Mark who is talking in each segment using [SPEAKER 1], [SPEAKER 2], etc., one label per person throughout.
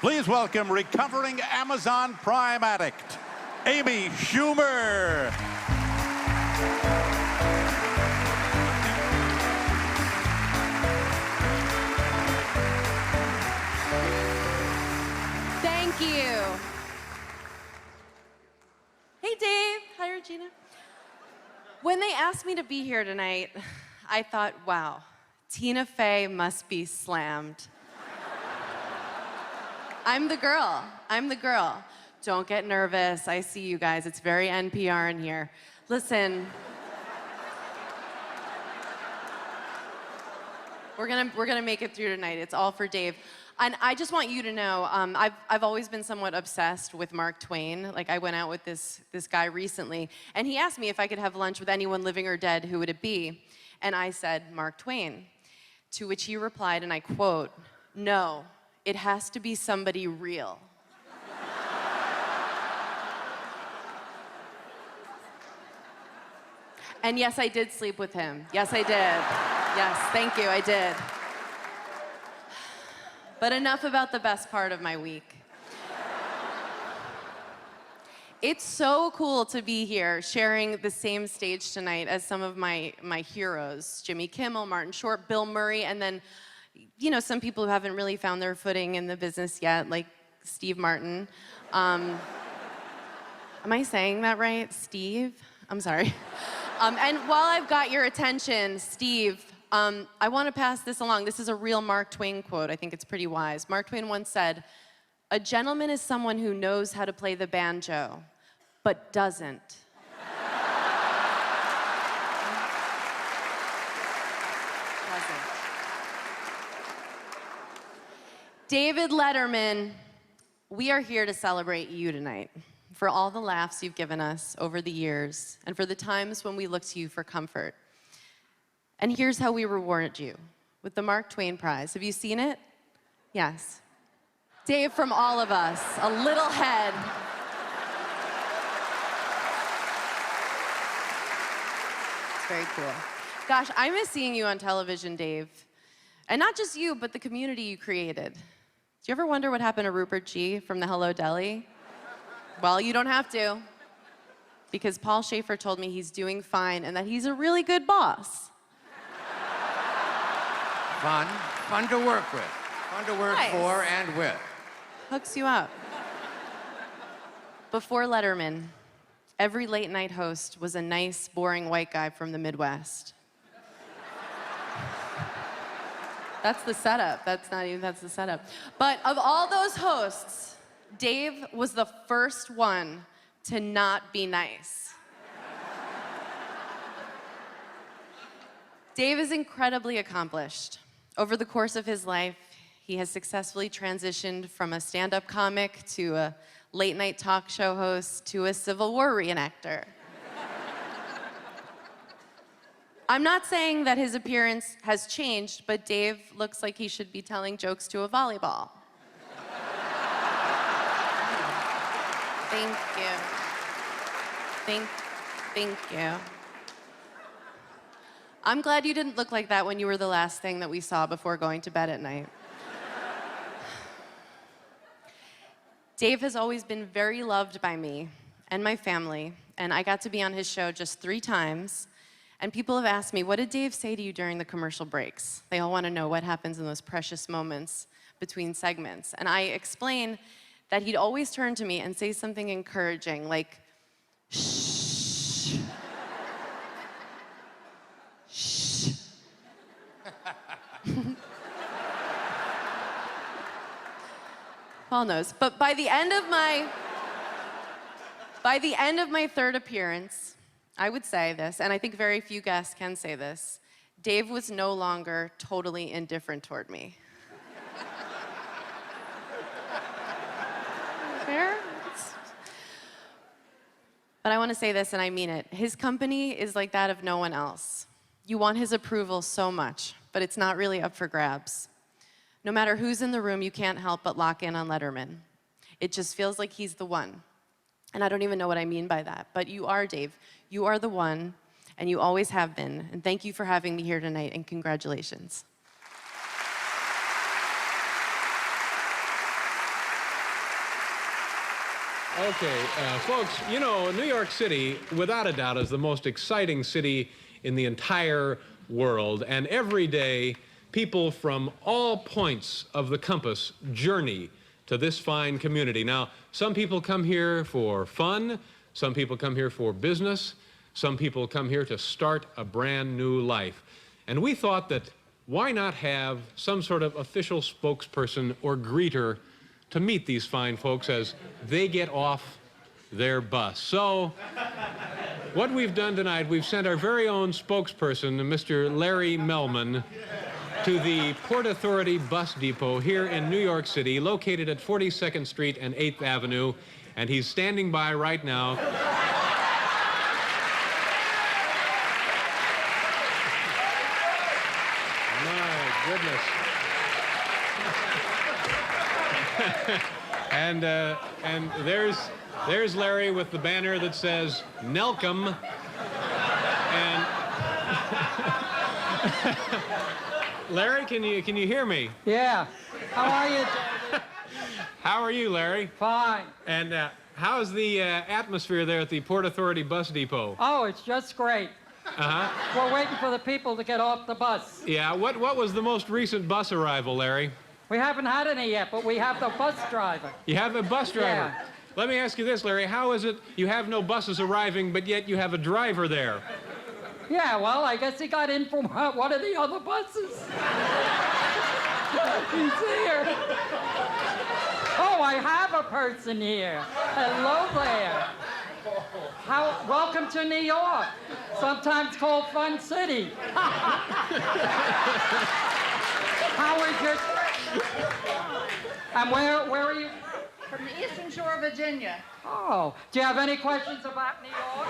[SPEAKER 1] Please welcome recovering Amazon Prime addict, Amy Schumer.
[SPEAKER 2] Thank you. Hey, Dave. Hi, Regina. When they asked me to be here tonight, I thought, wow, Tina Fey must be slammed. I'm the girl. I'm the girl. Don't get nervous. I see you guys. It's very NPR in here. Listen. We're gonna make it through tonight. It's all for Dave. And I just want you to know, I've always been somewhat obsessed with Mark Twain. Like, I went out with this guy recently, and he asked me if I could have lunch with anyone living or dead, who would it be? And I said, Mark Twain. To which he replied, and I quote, "No, it has to be somebody real." And yes, I did sleep with him. Yes, I did. Yes, thank you, I did. But enough about the best part of my week. It's so cool to be here sharing the same stage tonight as some of my heroes, Jimmy Kimmel, Martin Short, Bill Murray, and then, you know, some people who haven't really found their footing in the business yet, like Steve Martin. Am I saying that right? Steve? I'm sorry. And while I've got your attention, Steve, I want to pass this along. This is a real Mark Twain quote. I think it's pretty wise. Mark Twain once said, "A gentleman is someone who knows how to play the banjo, but doesn't." David Letterman, we are here to celebrate you tonight, for all the laughs you've given us over the years, and for the times when we look to you for comfort. And here's how we reward you, with the Mark Twain Prize. Have you seen it? Yes. Dave, from all of us, a little head. It's very cool. Gosh, I miss seeing you on television, Dave. And not just you, but the community you created. Do you ever wonder what happened to Rupert G. from the Hello Deli? Well, you don't have to, because Paul Schaefer told me he's doing fine and that he's a really good boss.
[SPEAKER 3] Fun to work with. Fun to work
[SPEAKER 2] Nice.
[SPEAKER 3] for and with.
[SPEAKER 2] Hooks you up. Before Letterman, every late night host was a nice, boring white guy from the Midwest. That's the setup. That's the setup. But of all those hosts, Dave was the first one to not be nice. Dave is incredibly accomplished. Over the course of his life, he has successfully transitioned from a stand-up comic to a late-night talk show host to a Civil War reenactor. I'm not saying that his appearance has changed, but Dave looks like he should be telling jokes to a volleyball. Thank you. Thank you. I'm glad you didn't look like that when you were the last thing that we saw before going to bed at night. Dave has always been very loved by me and my family, and I got to be on his show just 3 times. And people have asked me, what did Dave say to you during the commercial breaks? They all want to know what happens in those precious moments between segments. And I explain that he'd always turn to me and say something encouraging, like, shh. Shh. Paul knows. But by the end of my 3rd appearance, I would say this, and I think very few guests can say this, Dave was no longer totally indifferent toward me. Fair? But I want to say this, and I mean it. His company is like that of no one else. You want his approval so much, but it's not really up for grabs. No matter who's in the room, you can't help but lock in on Letterman. It just feels like he's the one. And I don't even know what I mean by that, but you are, Dave. You are the one, and you always have been. And thank you for having me here tonight, and congratulations.
[SPEAKER 4] Okay, folks, you know, New York City, without a doubt, is the most exciting city in the entire world. And every day, people from all points of the compass journey to this fine community. Now, some people come here for fun, some people come here for business, some people come here to start a brand new life. And we thought that why not have some sort of official spokesperson or greeter to meet these fine folks as they get off their bus. So what we've done tonight, we've sent our very own spokesperson, Mr. Larry Melman, to the Port Authority Bus Depot here in New York City, located at 42nd Street and 8th Avenue, and he's standing by right now. My goodness. And there's Larry with the banner that says Nelcom. And Larry, can you hear me?
[SPEAKER 5] Yeah. How are you, David?
[SPEAKER 4] How are you, Larry?
[SPEAKER 5] Fine.
[SPEAKER 4] And how's the atmosphere there at the Port Authority Bus Depot?
[SPEAKER 5] Oh, it's just great.
[SPEAKER 4] Uh-huh.
[SPEAKER 5] We're waiting for the people to get off the bus.
[SPEAKER 4] Yeah, what was the most recent bus arrival, Larry?
[SPEAKER 5] We haven't had any yet, but we have the bus driver.
[SPEAKER 4] You have a bus driver?
[SPEAKER 5] Yeah.
[SPEAKER 4] Let me ask you this, Larry. How is it you have no buses arriving, but yet you have a driver there?
[SPEAKER 5] Yeah, well, I guess he got in from one of the other buses. He's here. Oh, I have a person here. Hello there. Welcome to New York, sometimes called Fun City. How is your... And where are you?
[SPEAKER 6] From the Eastern Shore of Virginia.
[SPEAKER 5] Oh, do you have any questions about New York?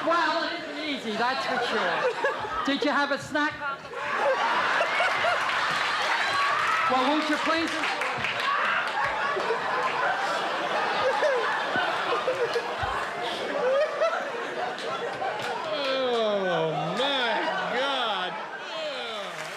[SPEAKER 5] Well, it isn't easy, that's for sure. Did you have a snack on the way? Well, won't you please...